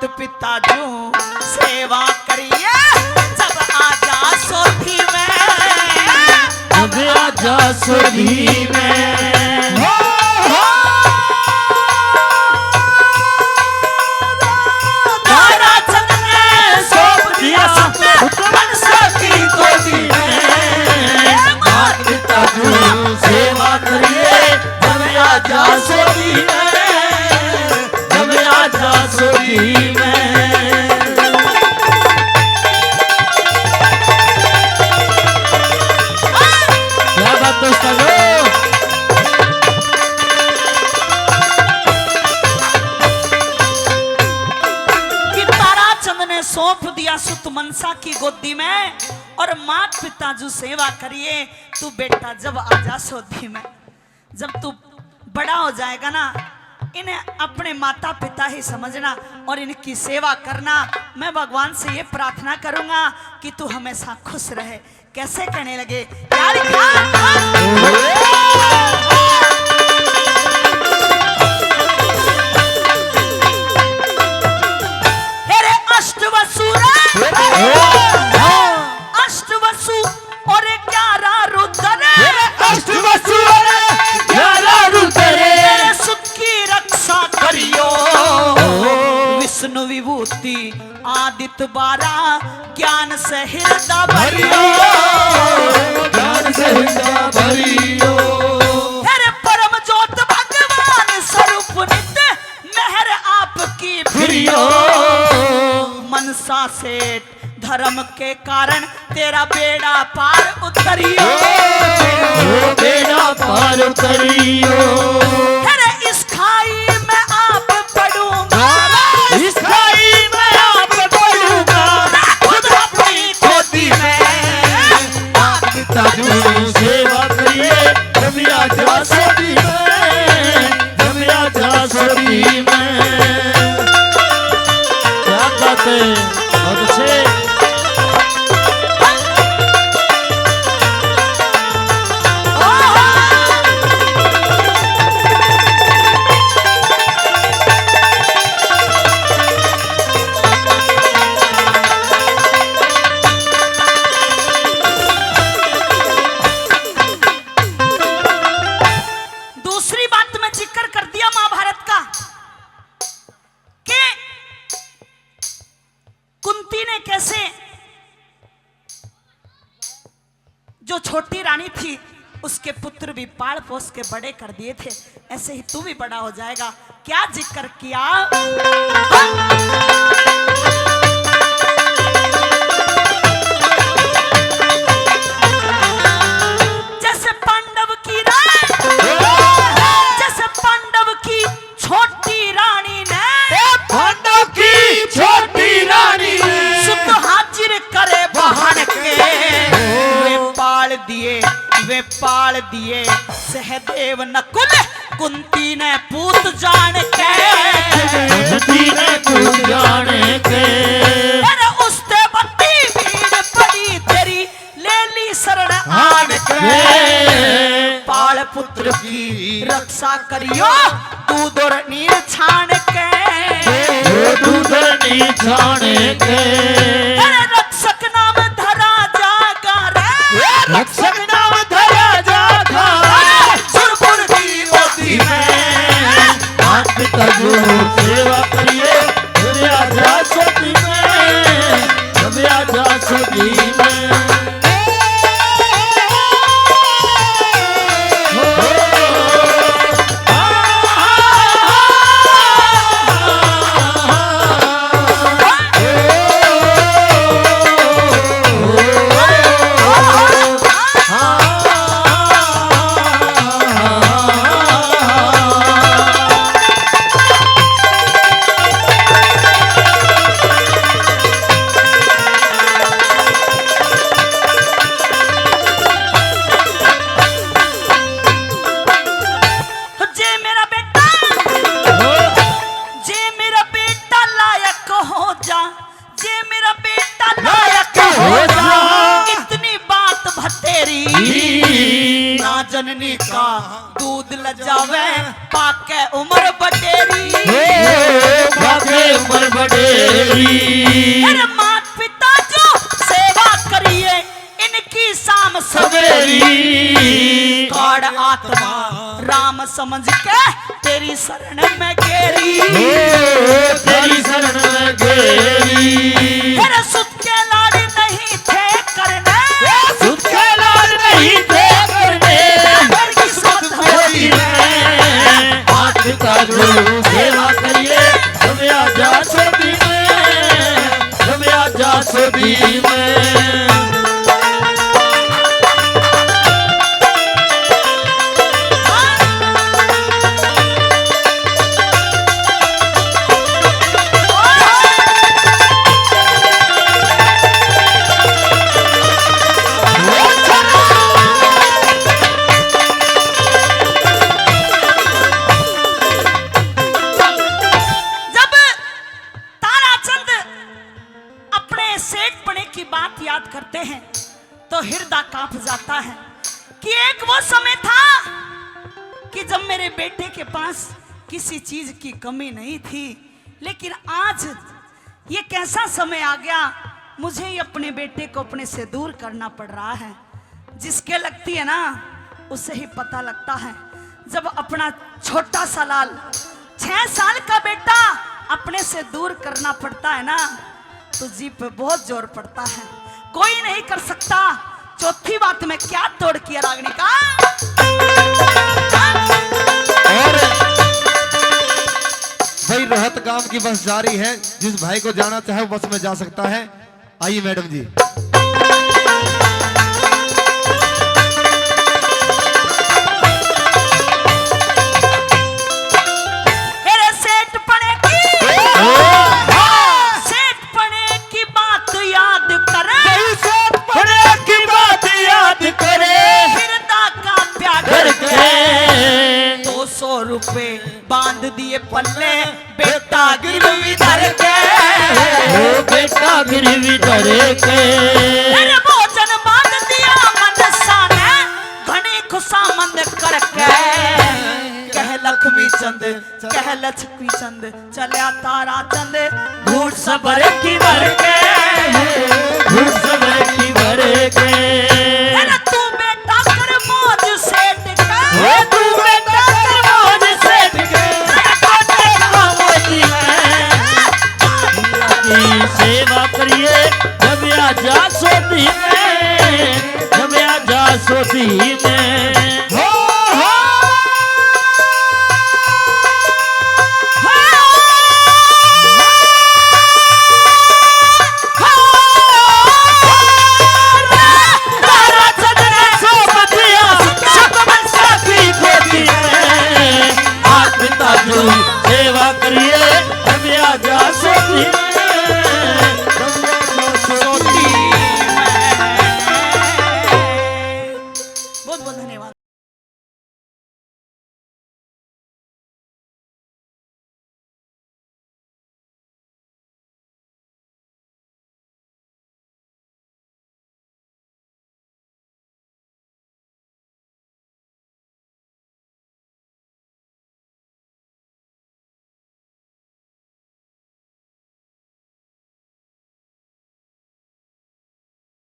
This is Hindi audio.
मात पिता जो सेवा करिए जब आजा सोधी में, जब आजा सोधी में। तारा चंद ने सौंप दिया मनसा की गोदी में, मात पिता जो सेवा करिए जब आजा सोधी में, जब आजा सोधी में। क्या बात दोस्तों, कि ताराचंद ने सौंप दिया सुत मनसा की गोदी में, और मात पिता जो सेवा करिए तू बेटा जब आजा सोधी में। जब तू बड़ा हो जाएगा ना, इन्हें अपने माता पिता ही समझना और इनकी सेवा करना। मैं भगवान से ये प्रार्थना करूंगा कि तू हमेशा खुश रहे। कैसे कहने लगे यार, अष्टवसु अष्टवसु और 11 रुद्र, अष्टवसु और 11 रुद्र, सुत की रक्षा करियो विष्णु विभूति आदित्य 12, ज्ञान से हृदय भरियो, ज्ञान से हृदय भरियो। परम ज्योत भगवान स्वरूप नित्य मेहर आपकी फिरियो, मनसा सेठ धर्म के कारण तेरा बेड़ा पार उतरियो, बेड़ा पार उतरियो। अरे इस खाई में आप पड़ूंगा, इस खाई में आप पड़ूंगा, खुद अपनी गोदी में। मात पिता जो सेवा करिए जब आजा सोधी में, जब आजा सोधी में। क्या बात है, बहुत अच्छे। दूसरी बात मैं जिक्र कर दिया महाभारत का कि कुंती ने कैसे जो छोटी रानी थी उसके पुत्र भी पाल पोस के बड़े कर दिए थे, ऐसे ही तू भी बड़ा हो जाएगा। क्या जिक्र किया, जैसे पांडव की जैसे पांडव की छोटी रानी ने, पांडव की छोटी रानी ने सुत हाजिर करे बहन के, वे पाल दिए सहदेव नकुल, कुंती ने पूत जान के, कुंती ने पूत जान के। अरे उसते बत्ती भीड़ पड़ी तेरी ले ली शरण आन के, पाल पुत्र की रक्षा करियो तू दूर नीर छान के, तू दूर नीर छान के। अरे रक्षक नाम धरा जागा रे, रक्षक नाम धरा जागा सुरपुर की गोदी में। मात पिता जो सेवा करिए जब आजा सोधी में, जब आजा सोधी में। जननी का दूध लजावे पाके उम्र बटेरी, आगे उम्र बढ़ेरी। अरे मात पिता जो सेवा करिए इनकी शाम सवेरी। काड़ आत्मा राम समझ के तेरी शरण में घेरी। तेरी शरण में घेरी। अरे सुत के लाड नहीं थे करने। सुत के लाड नहीं थे करने। किस्मत होती है मात पिता जो सेवा करिए जब आजा सोती में। जब आजा सोती में। करते हैं तो हृदय कांप जाता है कि एक वो समय था कि जब मेरे बेटे के पास किसी चीज की कमी नहीं थी, लेकिन आज ये कैसा समय आ गया, मुझे ही अपने बेटे को अपने से दूर करना पड़ रहा है। जिसके लगती है ना उसे ही पता लगता है। जब अपना छोटा सा लाल 6 साल का बेटा अपने से दूर करना पड़ता है ना तो जी पे बहुत जोर पड़ता है। कोई नहीं कर सकता। चौथी बात में क्या तोड़ किया रागनी का। और भाई रहत गांव की बस जारी है। जिस भाई को जाना चाहे वो बस में जा सकता है। आइए मैडम जी। रुपए बांध दिए पल्ले बेटा गिरवी धर के। बेटा गिरवी धर के। अरे भोजन बांध दिया मनसा ने घनी खुशामंद करके। कह लक्ष्मी चंद कह लक्ष्मी चंद चलिया तारा चंद घूट सबर की भर के। घूट सबर की भर के। अरे तू बेटा कर मौज सेठ का। तू बेटा सेवा करिए जब आजा सोती में। जब आजा सोती